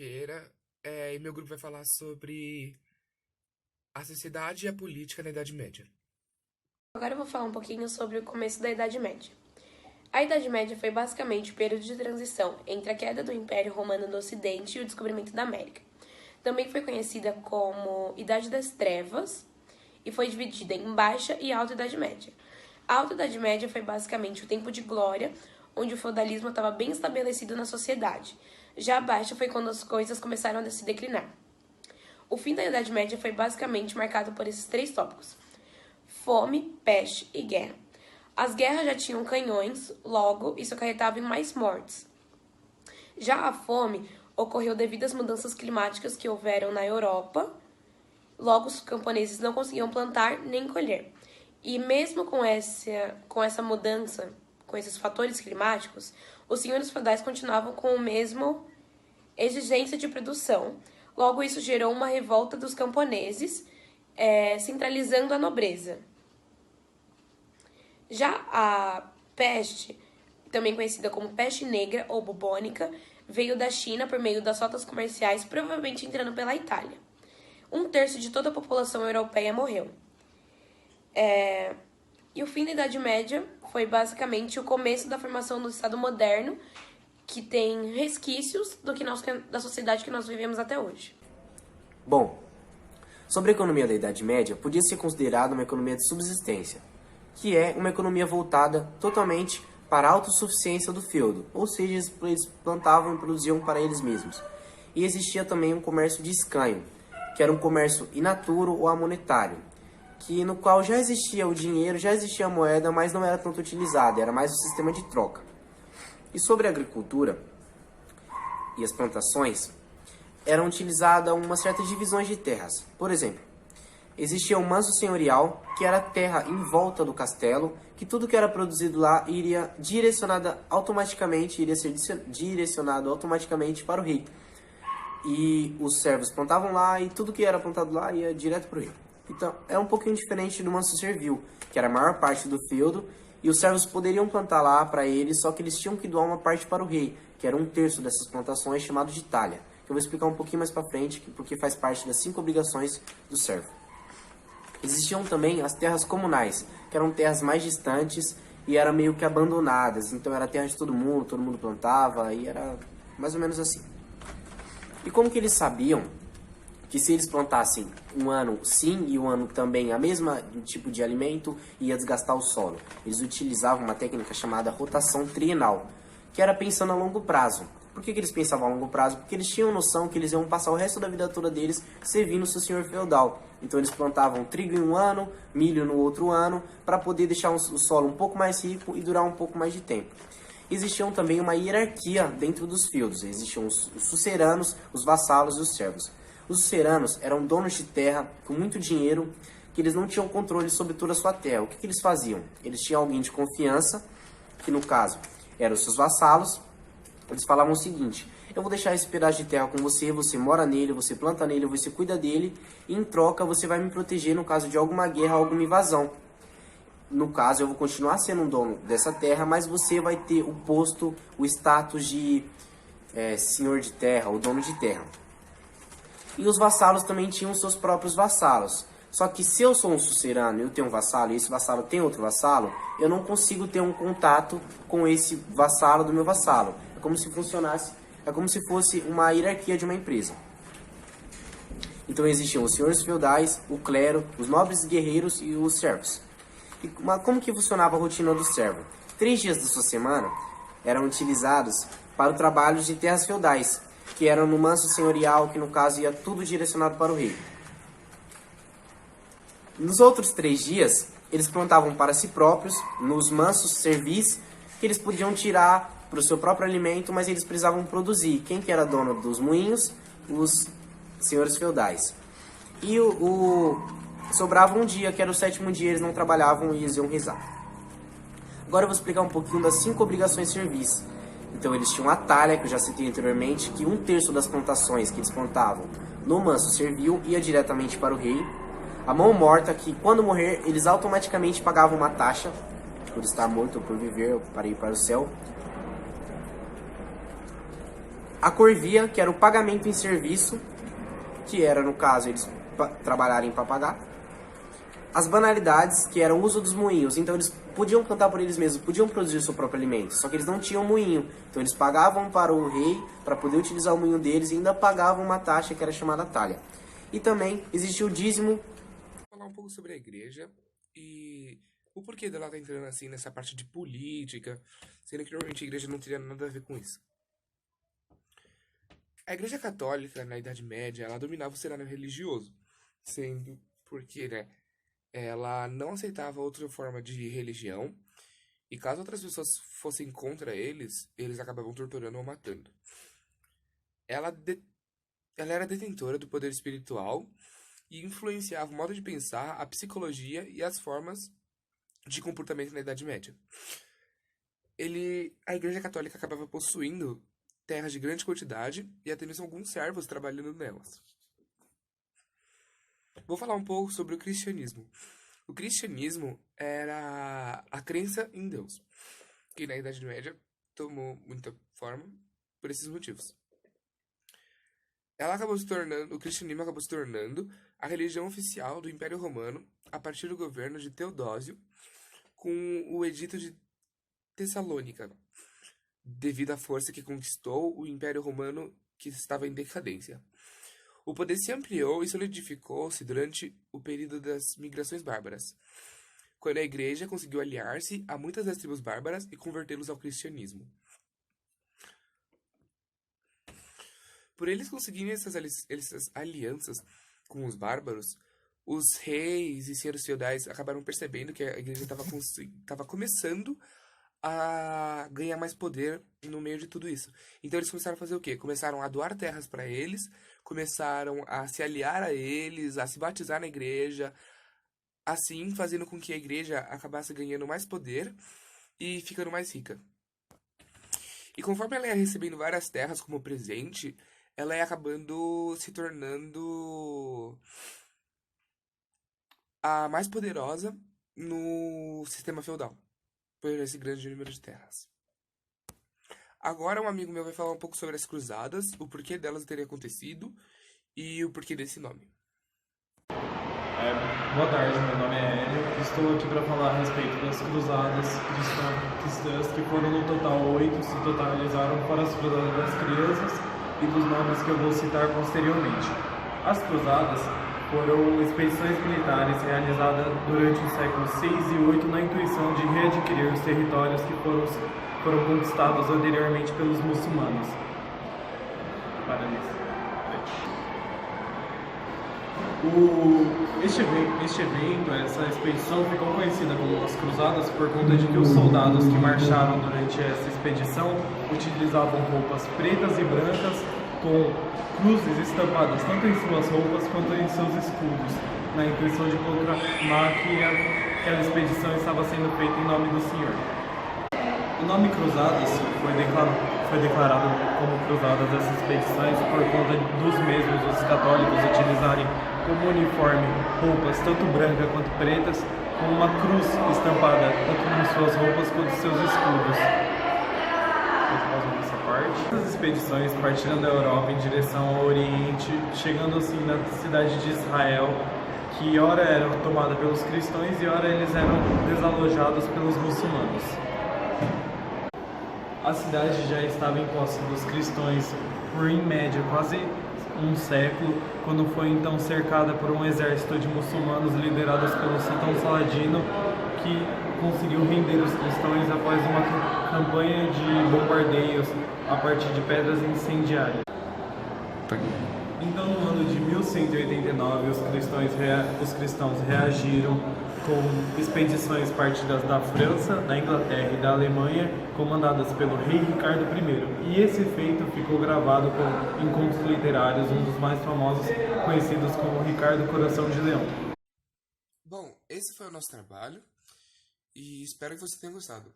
Vieira, e meu grupo vai falar sobre a sociedade e a política na Idade Média. Agora eu vou falar um pouquinho sobre o começo da Idade Média. A Idade Média foi basicamente o período de transição entre a queda do Império Romano no Ocidente e o descobrimento da América. Também foi conhecida como Idade das Trevas e foi dividida em Baixa e Alta Idade Média. A Alta Idade Média foi basicamente o tempo de glória, onde o feudalismo estava bem estabelecido na sociedade. Já a Baixa foi quando as coisas começaram a se declinar. O fim da Idade Média foi basicamente marcado por esses três tópicos: fome, peste e guerra. As guerras já tinham canhões, logo isso acarretava em mais mortes. Já a fome ocorreu devido às mudanças climáticas que houveram na Europa, logo os camponeses não conseguiam plantar nem colher. E mesmo com essa mudança, com esses fatores climáticos, os senhores feudais continuavam com a mesma exigência de produção. Logo isso gerou uma revolta dos camponeses, centralizando a nobreza. Já a peste, também conhecida como peste negra ou bubônica, veio da China por meio das rotas comerciais, provavelmente entrando pela Itália. 1/3 de toda a população europeia morreu. E o fim da Idade Média foi basicamente o começo da formação do Estado moderno, que tem resquícios da sociedade que nós vivemos até hoje. Bom, sobre a economia da Idade Média, podia ser considerada uma economia de subsistência, que é uma economia voltada totalmente para a autossuficiência do feudo, ou seja, eles plantavam e produziam para eles mesmos. E existia também um comércio de escanho, que era um comércio in naturo ou amonetário, no qual já existia o dinheiro, já existia a moeda, mas não era tanto utilizada, era mais um sistema de troca. E sobre a agricultura e as plantações, eram utilizadas uma certa divisões de terras. Por exemplo, existia o manso senhorial, que era a terra em volta do castelo, que tudo que era produzido lá iria ser direcionado automaticamente para o rei. E os servos plantavam lá e tudo que era plantado lá ia direto para o rei. Então, é um pouquinho diferente do manso servil, que era a maior parte do feudo, e os servos poderiam plantar lá para eles, só que eles tinham que doar uma parte para o rei, que era 1/3 dessas plantações, chamado de talha, que eu vou explicar um pouquinho mais para frente, porque faz parte das 5 obrigações do servo. Existiam também as terras comunais, que eram terras mais distantes e eram meio que abandonadas, então era terra de todo mundo plantava, e era mais ou menos assim. E como que eles sabiam que se eles plantassem um ano sim e um ano também a mesma tipo de alimento, ia desgastar o solo? Eles utilizavam uma técnica chamada rotação trienal, que era pensando a longo prazo. Por que eles pensavam a longo prazo? Porque eles tinham noção que eles iam passar o resto da vida toda deles servindo o seu senhor feudal. Então eles plantavam trigo em um ano, milho no outro ano, para poder deixar o solo um pouco mais rico e durar um pouco mais de tempo. Existiam também uma hierarquia dentro dos feudos. Existiam os suceranos, os vassalos e os servos. Os suceranos eram donos de terra com muito dinheiro, que eles não tinham controle sobre toda a sua terra. O que eles faziam? Eles tinham alguém de confiança, que no caso eram os seus vassalos. Eles falavam o seguinte: eu vou deixar esse pedaço de terra com você, você mora nele, você planta nele, você cuida dele, e em troca você vai me proteger no caso de alguma guerra, alguma invasão. No caso, eu vou continuar sendo um dono dessa terra, mas você vai ter o posto, o status de senhor de terra, ou dono de terra. E os vassalos também tinham seus próprios vassalos. Só que se eu sou um sucerano e eu tenho um vassalo e esse vassalo tem outro vassalo, eu não consigo ter um contato com esse vassalo do meu vassalo. É como se fosse uma hierarquia de uma empresa. Então existiam os senhores feudais, o clero, os nobres guerreiros e os servos. E como que funcionava a rotina do servo? 3 dias da sua semana eram utilizados para o trabalho de terras feudais, que eram no manso senhorial, que no caso ia tudo direcionado para o rei. Nos outros 3 dias, eles plantavam para si próprios, nos mansos servis, que eles podiam tirar para o seu próprio alimento, mas eles precisavam produzir. Quem que era dono dos moinhos? Os senhores feudais. E sobrava um dia, que era o 7º dia, eles não trabalhavam e eles iam rezar. Agora eu vou explicar um pouquinho das 5 obrigações servis. Então eles tinham a talha, que eu já citei anteriormente, que 1/3 das plantações que eles plantavam no manso servil ia diretamente para o rei. A mão morta, que quando morrer, eles automaticamente pagavam uma taxa, por estar morto ou por viver, para ir para o céu. A corvia, que era o pagamento em serviço, que era, no caso, eles trabalharem para pagar. As banalidades, que era o uso dos moinhos. Então eles podiam plantar por eles mesmos, podiam produzir o seu próprio alimento. Só que eles não tinham moinho. Então eles pagavam para o rei para poder utilizar o moinho deles e ainda pagavam uma taxa que era chamada talha. E também existia o dízimo. Vou falar um pouco sobre a igreja e o porquê dela tá entrando assim nessa parte de política, sendo que normalmente a igreja não teria nada a ver com isso. A igreja católica, na Idade Média, ela dominava o cenário religioso, sendo porque, né, ela não aceitava outra forma de religião, e caso outras pessoas fossem contra eles acabavam torturando ou matando. Ela era detentora do poder espiritual e influenciava o modo de pensar, a psicologia e as formas de comportamento na Idade Média. A Igreja Católica acabava possuindo terras de grande quantidade e até mesmo alguns servos trabalhando nelas. Vou falar um pouco sobre o cristianismo. O cristianismo era a crença em Deus, que na Idade Média tomou muita forma por esses motivos. O cristianismo acabou se tornando a religião oficial do Império Romano a partir do governo de Teodósio, com o Edito de Tessalônica, devido à força que conquistou o Império Romano que estava em decadência. O poder se ampliou e solidificou-se durante o período das migrações bárbaras, quando a igreja conseguiu aliar-se a muitas das tribos bárbaras e convertê-los ao cristianismo. Por eles conseguirem essas alianças com os bárbaros, os reis e senhores feudais acabaram percebendo que a igreja estava começando a ganhar mais poder no meio de tudo isso. Então eles começaram a fazer o quê? Começaram a doar terras para eles, começaram a se aliar a eles, a se batizar na igreja, assim fazendo com que a igreja acabasse ganhando mais poder e ficando mais rica. E conforme ela ia recebendo várias terras como presente, ela ia acabando se tornando a mais poderosa no sistema feudal, por esse grande número de terras. Agora um amigo meu vai falar um pouco sobre as cruzadas, o porquê delas terem acontecido e o porquê desse nome. Boa tarde, meu nome é Hélio. Estou aqui para falar a respeito das cruzadas cristãs, que foram no total 8, se totalizaram para as cruzadas das crianças e dos nomes que eu vou citar posteriormente. As cruzadas foram expedições militares realizadas durante os séculos 6 e 8 na intuição de readquirir os territórios que foram conquistados anteriormente pelos muçulmanos. Este evento, essa expedição, ficou conhecida como as Cruzadas por conta de que os soldados que marcharam durante essa expedição utilizavam roupas pretas e brancas com cruzes estampadas tanto em suas roupas quanto em seus escudos, na intuição de proclamar que aquela expedição estava sendo feita em nome do Senhor. O nome Cruzadas foi declarado como Cruzadas dessas expedições por conta dos mesmos os católicos utilizarem como uniforme roupas tanto brancas quanto pretas, com uma cruz estampada tanto em suas roupas quanto em seus escudos. As expedições partiram da Europa em direção ao Oriente, chegando assim na cidade de Israel, que ora eram tomada pelos cristãos e ora eles eram desalojados pelos muçulmanos. A cidade já estava em posse dos cristãos por, em média, quase um século, quando foi então cercada por um exército de muçulmanos liderados pelo sultão Saladino, que conseguiu render os cristãos após uma campanha de bombardeios a partir de pedras incendiárias. Então, no ano de 1189, os cristãos reagiram com expedições partidas da França, da Inglaterra e da Alemanha, comandadas pelo rei Ricardo I. E esse feito ficou gravado em contos literários, um dos mais famosos, conhecidos como Ricardo Coração de Leão. Bom, esse foi o nosso trabalho e espero que você tenha gostado.